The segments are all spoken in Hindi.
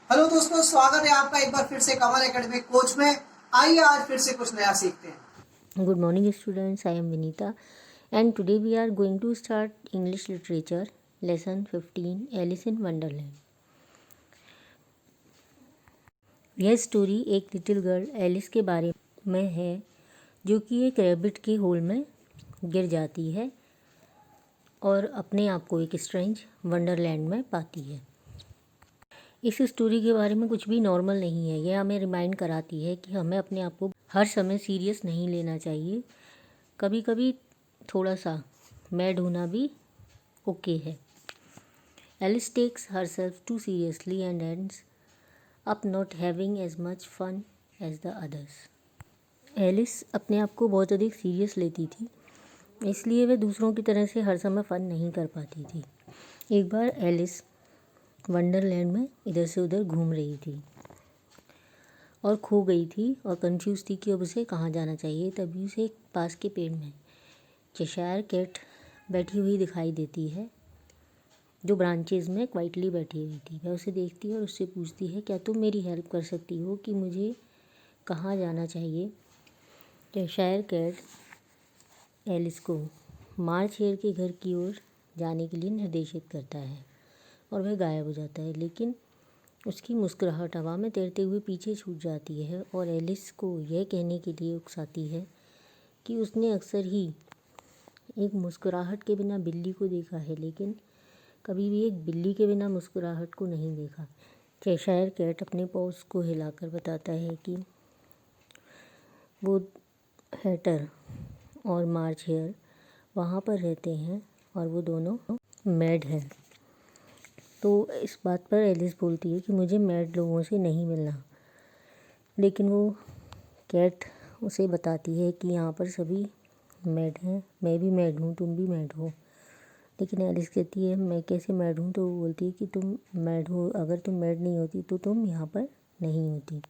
हेलो दोस्तों, स्वागत है आपका एक बार फिर से कमल एकेडमिक कोच में। आइए आज फिर से कुछ नया सीखते हैं। Good morning students, I am Vinita and today we are going to start English literature lesson 15 Alice in Wonderland. यह स्टोरी एक लिटिल गर्ल एलिस के बारे में है जो कि एक रैबिट के होल में गिर जाती है और अपने आप को एक स्ट्रेंज वंडरलैंड में पाती है। इस स्टोरी के बारे में कुछ भी नॉर्मल नहीं है। यह हमें रिमाइंड कराती है कि हमें अपने आप को हर समय सीरियस नहीं लेना चाहिए। कभी कभी थोड़ा सा मैड होना भी ओके है। Alice takes herself too seriously and ends up not having as much fun as the others. Alice अपने आप को बहुत अधिक सीरियस लेती थी, इसलिए वह दूसरों की तरह से हर समय फ़न नहीं कर पाती थी। एक बार एलिस वंडरलैंड में इधर से उधर घूम रही थी और खो गई थी और कंफ्यूज थी कि अब उसे कहाँ जाना चाहिए। तभी उसे एक पास के पेड़ में चेशायर कैट बैठी हुई दिखाई देती है, जो ब्रांचेज में क्वाइटली बैठी हुई थी। वह उसे देखती है और उससे पूछती है, क्या तुम मेरी हेल्प कर सकती हो कि मुझे कहाँ जाना चाहिए। चेशायर कैट एलिस को मार्च हेयर के घर की ओर जाने के लिए निर्देशित करता है और वह गायब हो जाता है, लेकिन उसकी मुस्कुराहट हवा में तैरते हुए पीछे छूट जाती है और एलिस को यह कहने के लिए उकसाती है कि उसने अक्सर ही एक मुस्कुराहट के बिना बिल्ली को देखा है, लेकिन कभी भी एक बिल्ली के बिना मुस्कुराहट को नहीं देखा। चेशायर कैट अपने पॉज को हिलाकर बताता है कि वो हैटर और मार्च हेयर वहाँ पर रहते हैं और वो दोनों मैड हैं। तो इस बात पर एलिस बोलती है कि मुझे मैड लोगों से नहीं मिलना, लेकिन वो कैट उसे बताती है कि यहाँ पर सभी मैड हैं, मैं भी मैड हूँ, तुम भी मैड हो। लेकिन एलिस कहती है मैं कैसे मैड हूँ, तो वो बोलती है कि तुम मैड हो, अगर तुम मैड नहीं होती तो तुम यहाँ पर नहीं होती।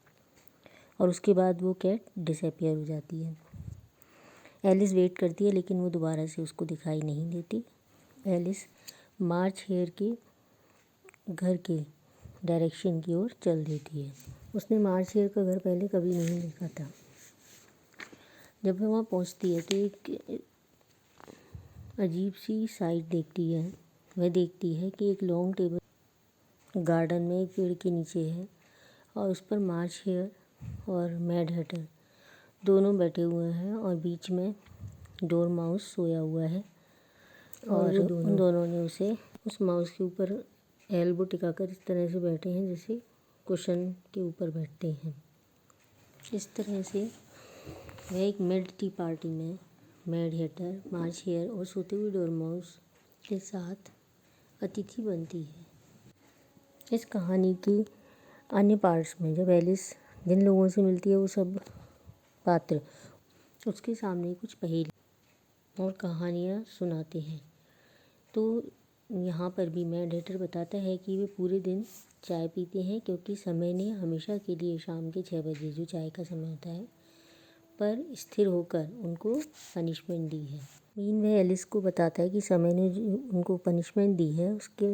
और उसके बाद वो कैट डिसअपियर हो जाती है। एलिस वेट करती है, लेकिन वो दोबारा से उसको दिखाई नहीं देती। एलिस मार्च हेयर के घर के डायरेक्शन की ओर चल देती है। उसने मार्च हेयर का घर पहले कभी नहीं देखा था। जब वह वहाँ पहुँचती है तो एक अजीब सी साइट देखती है। वह देखती है कि एक लॉन्ग टेबल गार्डन में एक पेड़ के नीचे है और उस पर मार्च हेयर और मैड हैटर दोनों बैठे हुए हैं और बीच में डोर माउस सोया हुआ है और उन दोनों ने उस माउस के ऊपर एल्बो टिकाकर इस तरह से बैठे हैं जैसे कुशन के ऊपर बैठते हैं। इस तरह से वह एक मिड टी पार्टी में मैड हैटर, मार्च हेयर और सोते हुए डोरमाउस के साथ अतिथि बनती है। इस कहानी की अन्य पार्ट्स में जब एलिस जिन लोगों से मिलती है वो सब पात्र उसके सामने कुछ पहेली और कहानियाँ सुनाते हैं। तो यहाँ पर भी मैड हैटर बताता है कि वे पूरे दिन चाय पीते हैं क्योंकि समय ने हमेशा के लिए शाम के 6 बजे जो चाय का समय होता है पर स्थिर होकर उनको पनिशमेंट दी है। मीन वह एलिस को बताता है कि समय ने जो उनको पनिशमेंट दी है उसके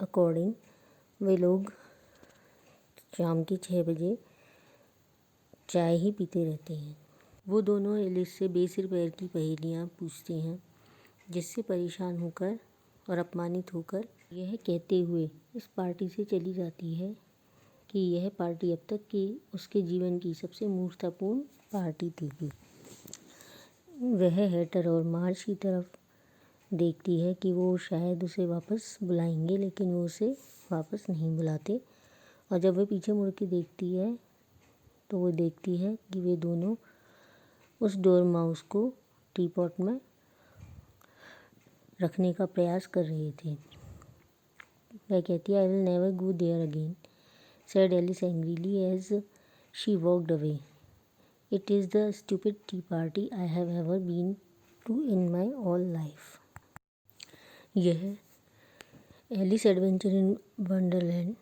अकॉर्डिंग वे लोग शाम के 6 बजे चाय ही पीते रहते हैं। वो दोनों एलिस से बेसिर पैर की पहेलियाँ पूछते हैं, जिससे परेशान होकर और अपमानित होकर यह कहते हुए इस पार्टी से चली जाती है कि यह पार्टी अब तक की उसके जीवन की सबसे मूर्खतापूर्ण पार्टी थी। वह हैटर और मार्च की तरफ देखती है कि वो शायद उसे वापस बुलाएंगे, लेकिन वो उसे वापस नहीं बुलाते। और जब वह पीछे मुड़ के देखती है तो वो देखती है कि वे दोनों उस डोर माउस को टी पॉट में रखने का प्रयास कर रहे थे। वह कहती है, I will never go there again, said Alice angrily as she walked away. It is the stupid tea party I have ever been to in my whole life. यह एलिस एडवेंचर इन वंडरलैंड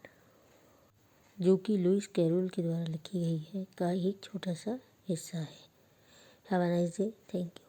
जो कि लुइस कैरोल के द्वारा लिखी गई है का एक छोटा सा हिस्सा है। Have a nice day. Thank you.